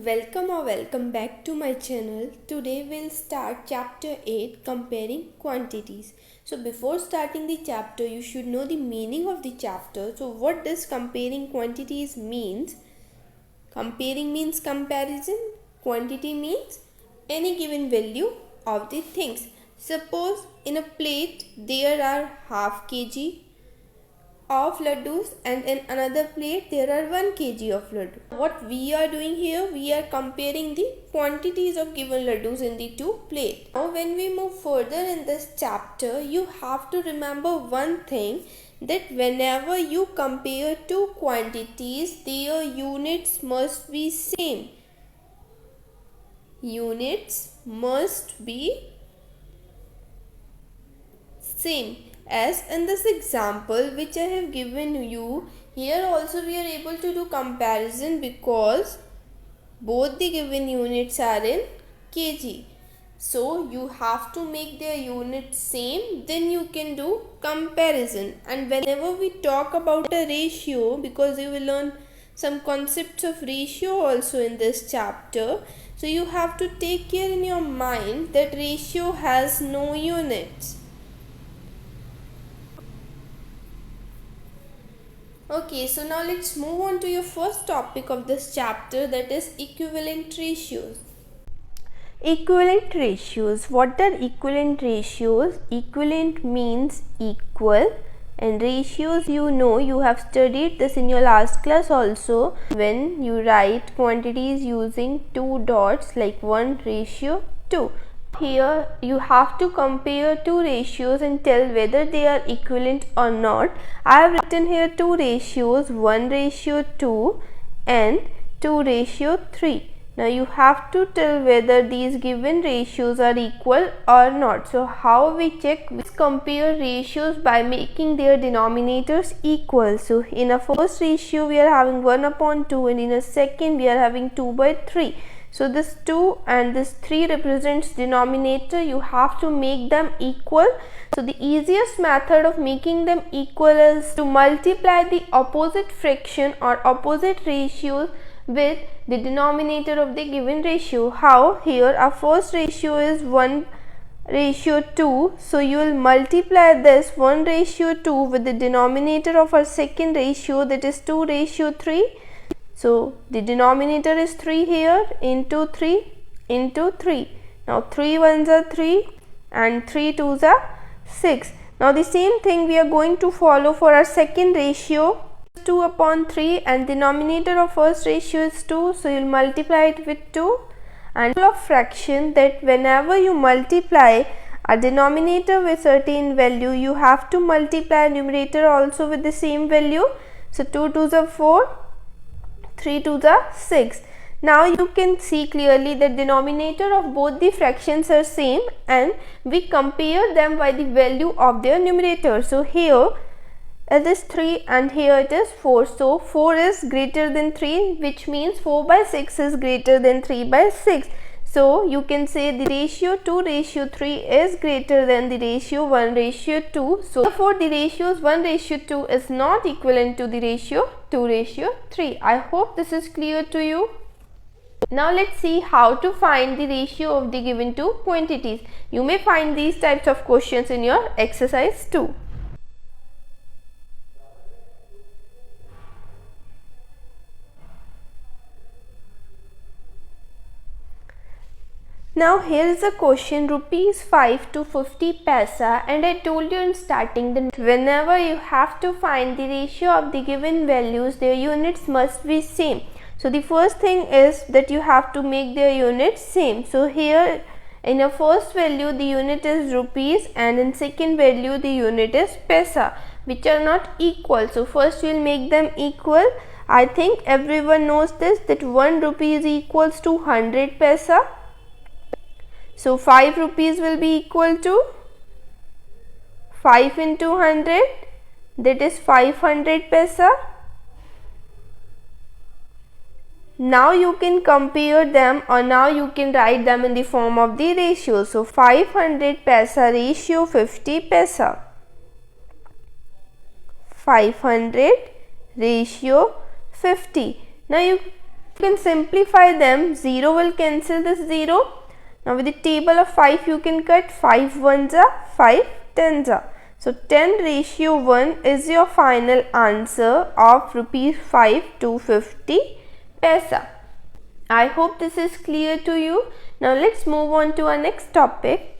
Welcome back to my channel. Today we'll start chapter 8, comparing quantities. So before starting the chapter, you should know the meaning of the chapter. So what does comparing quantities means? Comparing means comparison. Quantity means any given value of the things. Suppose in a plate there are half kg of laddus and in another plate there are 1 kg of laddu. What we are doing here, we are comparing the quantities of given laddus in the two plates. Now when we move further in this chapter, you have to remember one thing, that whenever you compare two quantities, their units must be same. Units must be same. As in this example which I have given you, here also we are able to do comparison because both the given units are in kg. So you have to make their units same, then you can do comparison. And whenever we talk about a ratio, because you will learn some concepts of ratio also in this chapter, so you have to take care in your mind that ratio has no units. Okay, so now let's move on to your first topic of this chapter, that is equivalent ratios. Equivalent ratios. What are equivalent ratios? Equivalent means equal, and ratios, you have studied this in your last class also, when you write quantities using two dots like 1:2. Here you have to compare two ratios and tell whether they are equivalent or not. I have written here two ratios, 1:2 and 2:3. Now you have to tell whether these given ratios are equal or not. So how we check? We compare ratios by making their denominators equal. So in a first ratio we are having 1/2 and in a second we are having 2/3. So this 2 and this 3 represents denominator. You have to make them equal. So the easiest method of making them equal is to multiply the opposite fraction or opposite ratios with the denominator of the given ratio. How? Here our first ratio is 1:2. So you will multiply this 1:2 with the denominator of our second ratio, that is 2:3. So the denominator is 3 here, into 3 into 3. Now 3 ones are 3 and 3 twos are 6. Now the same thing we are going to follow for our second ratio. 2/3 and denominator of first ratio is 2. So you will multiply it with 2. And rule of fraction, that whenever you multiply a denominator with certain value, you have to multiply numerator also with the same value. So 2 twos are 4. 3 twos are 6. Now you can see clearly that denominator of both the fractions are same and we compare them by the value of their numerator. So here it is 3 and here it is 4. So 4 is greater than 3, which means 4/6 is greater than 3/6. So you can say the ratio 2:3 is greater than the ratio 1:2. So therefore the ratios 1:2 is not equivalent to the ratio 2:3. I hope this is clear to you. Now let's see how to find the ratio of the given two quantities. You may find these types of questions in your exercise 2. Now here is a question, rupees 5 to 50 paisa, and I told you in starting that whenever you have to find the ratio of the given values, their units must be same. So the first thing is that you have to make their units same. So here in a first value the unit is rupees and in second value the unit is paisa, which are not equal. So first we will make them equal. I think everyone knows this, that 1 rupee is equals to 100 paisa. So 5 rupees will be equal to 5 into 100, that is 500 paisa. Now you can compare them, or now you can write them in the form of the ratio. So 500 paisa ratio 50 paisa. 500 ratio 50. Now you You can simplify them. 0 will cancel this 0. Now with the table of 5 you can cut 5 ones are 5 tens are. So 10:1 is your final answer of rupees 5,250 paisa. I hope this is clear to you. Now let's move on to our next topic.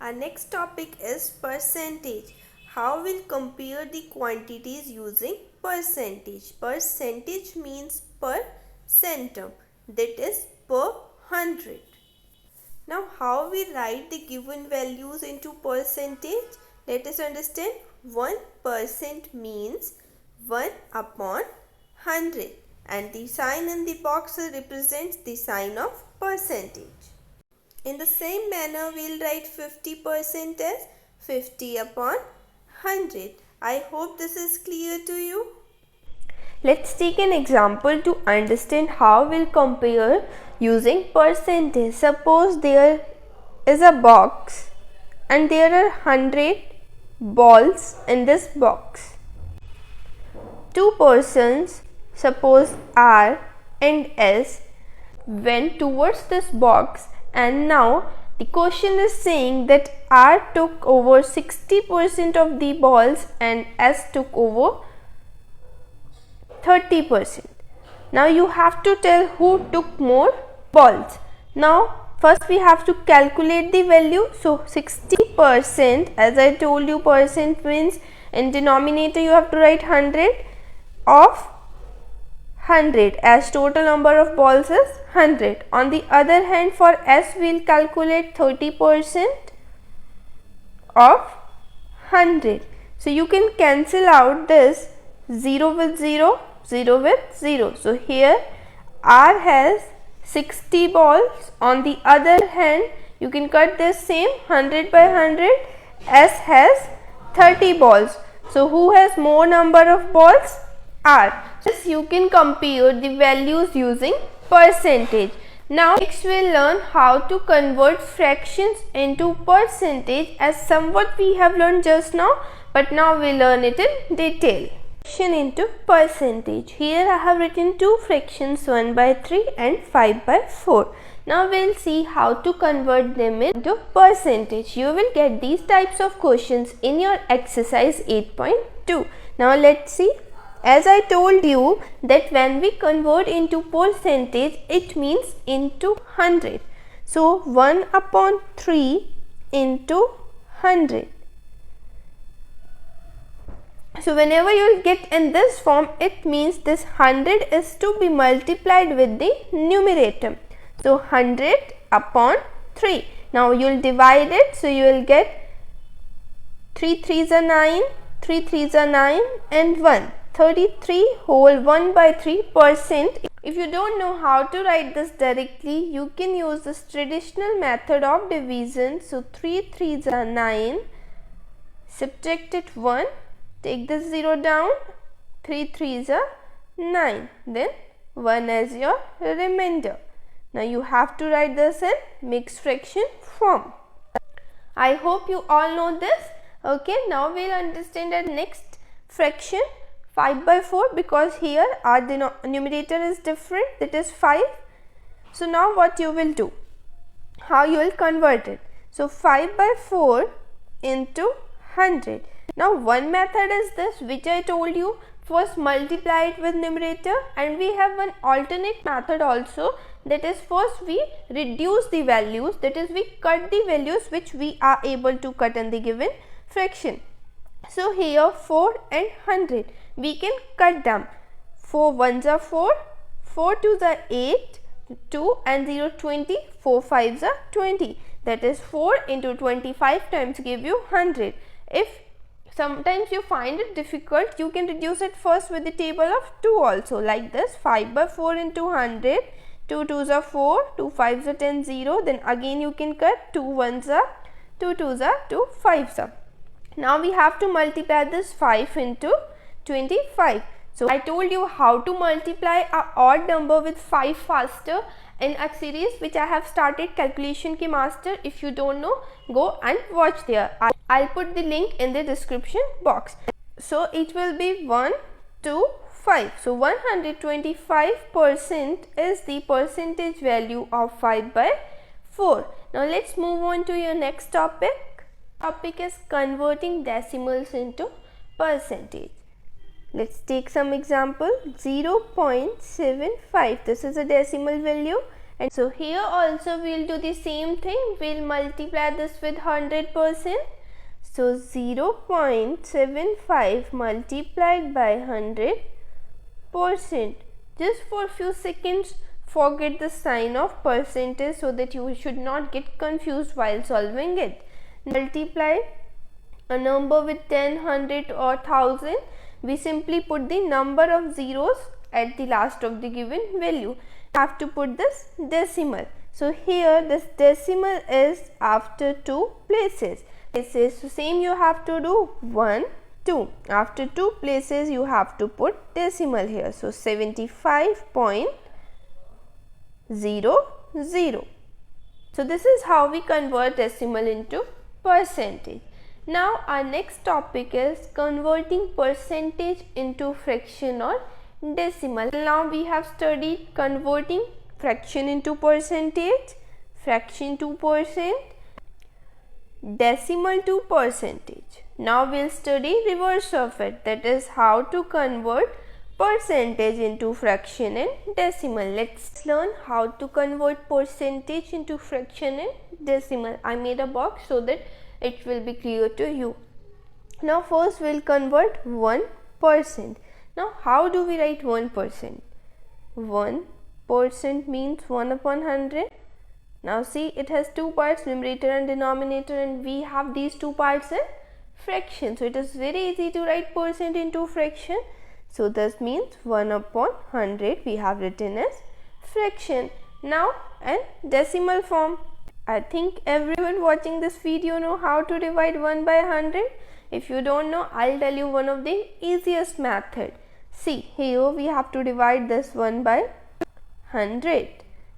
Our next topic is percentage. How we'll compare the quantities using percentage. Percentage means per centum, that is per 100. Now how we write the given values into percentage? Let us understand. 1% means 1 upon 100 and the sign in the box represents the sign of percentage. In the same manner we will write 50% as 50 upon 100. I hope this is clear to you. Let's take an example to understand how we'll compare using percentage. Suppose there is a box and there are 100 balls in this box. Two persons, suppose R and S, went towards this box, and now the question is saying that R took over 60% of the balls and S took over 30%. Now you have to tell who took more balls. Now first we have to calculate the value. So 60%, as I told you, percent means in denominator you have to write 100 of 100 as total number of balls is 100. On the other hand, for S we will calculate 30% of 100. So you can cancel out this 0 with 0, 0 with 0. So here R has 60 balls. On the other hand, you can cut this same 100 by 100. S has 30 balls. So who has more number of balls? R. Thus you can compare the values using percentage. Now next we will learn how to convert fractions into percentage, as somewhat we have learned just now, but now we learn it in detail. Fraction into percentage. Here I have written two fractions, 1 by 3 and 5 by 4. Now we will see how to convert them into percentage. You will get these types of questions in your exercise 8.2. Now let's see. As I told you that when we convert into percentage, it means into 100. So 1 upon 3 into 100. So whenever you will get in this form, it means this 100 is to be multiplied with the numerator. So 100 upon 3. Now you will divide it. So you will get 3 3s are 9, 3 3s are 9 and 1. 33 whole 1 by 3%. If you don't know how to write this directly, you can use this traditional method of division. So 3 3s are 9, subtract it 1, take this 0 down, 3 3s are 9, then 1 as your remainder. Now you have to write this in mixed fraction form. I hope you all know this. Okay, now we will understand the next fraction, 5 by 4, because here our numerator is different, that is 5. So now what you will do, how you will convert it. So 5 by 4 into 100. Now one method is this, which I told you, first multiply it with numerator, and we have one alternate method also, that is first we reduce the values, that is we cut the values which we are able to cut in the given fraction. So here 4 and 100, we can cut them. 4 1s are 4, 4 2s are 8, 2 and 0 20, 4 5s are 20. That is 4 into 25 times give you 100. If sometimes you find it difficult, you can reduce it first with the table of 2 also, like this. 5 by 4 into 100, 2 2s are 4, 2 5s are 10, 0. Then again you can cut 2 1s are 2 2s are 2 5s are. Now we have to multiply this 5 into 25. So I told you how to multiply a odd number with 5 faster in a series which I have started, Calculation Ki Master. If you don't know, go and watch there. I'll put the link in the description box. So it will be 1 5. So 125% is the percentage value of 5 by 4. Now let's move on to your next topic. Topic is converting decimals into percentage. Let's take some example. 0.75, this is a decimal value, and so here also we will do the same thing. We'll multiply this with 100%. So 0.75 multiplied by 100%. Just for a few seconds forget the sign of percentage so that you should not get confused while solving it. Multiply a number with 10, 100 or 1000. We simply put the number of zeros at the last of the given value. Have to put this decimal. So here this decimal is after 2 places. So same you have to do 1, 2. After 2 places you have to put decimal here. So 75.00. So this is how we convert decimal into percentage. Now our next topic is converting percentage into fraction or decimal. Now we have studied converting fraction into percentage, fraction to percent, decimal to percentage. Now we'll study reverse of it, that is how to convert percentage into fraction and decimal. Let's learn how to convert percentage into fraction and decimal. I made a box so that it will be clear to you. Now first we'll convert 1%. Now how do we write 1%? 1% means 1 upon 100. Now see, it has two parts, numerator and denominator, and we have these two parts in fraction. So it is very easy to write percent into fraction. So this means 1 upon 100 we have written as fraction. Now in decimal form. I think everyone watching this video know how to divide 1 by 100. If you don't know, I'll tell you one of the easiest method. See, here we have to divide this 1 by 100.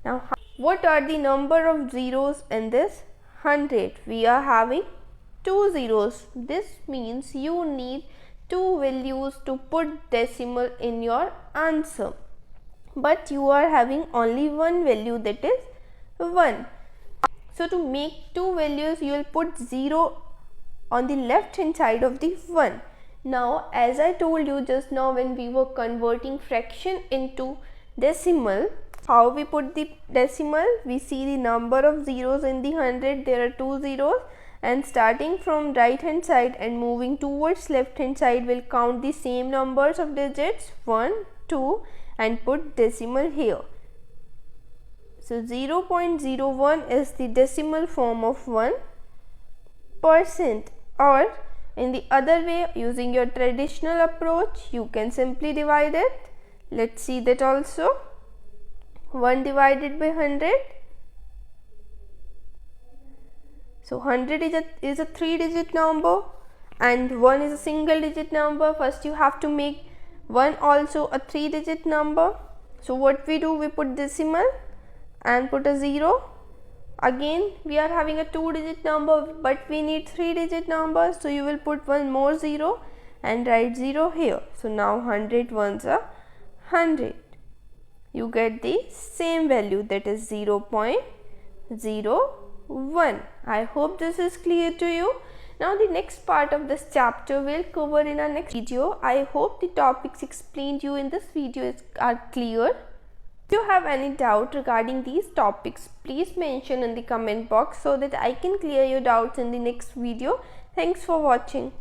Now what are the number of zeros in this 100? We are having 2 zeros. This means you need 2 values to put decimal in your answer. But you are having only one value, that is 1. So to make 2 values, you will put 0 on the left hand side of the 1. Now as I told you just now, when we were converting fraction into decimal, how we put the decimal? We see the number of zeros in the 100, there are 2 zeros, and starting from right hand side and moving towards left hand side, we'll count the same numbers of digits 1, 2 and put decimal here. So 0.01 is the decimal form of 1%, or in the other way, using your traditional approach, you can simply divide it. Let's see that also. 1 divided by 100. So 100 is a 3-digit number and 1 is a single digit number. First you have to make 1 also a 3-digit number. So what we do, we put decimal and put a 0. Again we are having a 2-digit number, but we need 3-digit number, so you will put one more 0 and write 0 here. So now 100 ones are 100. You get the same value, that is 0.01. I hope this is clear to you. Now the next part of this chapter we'll cover in our next video. I hope the topics explained you in this video are clear. If you have any doubt regarding these topics, please mention in the comment box so that I can clear your doubts in the next video. Thanks for watching.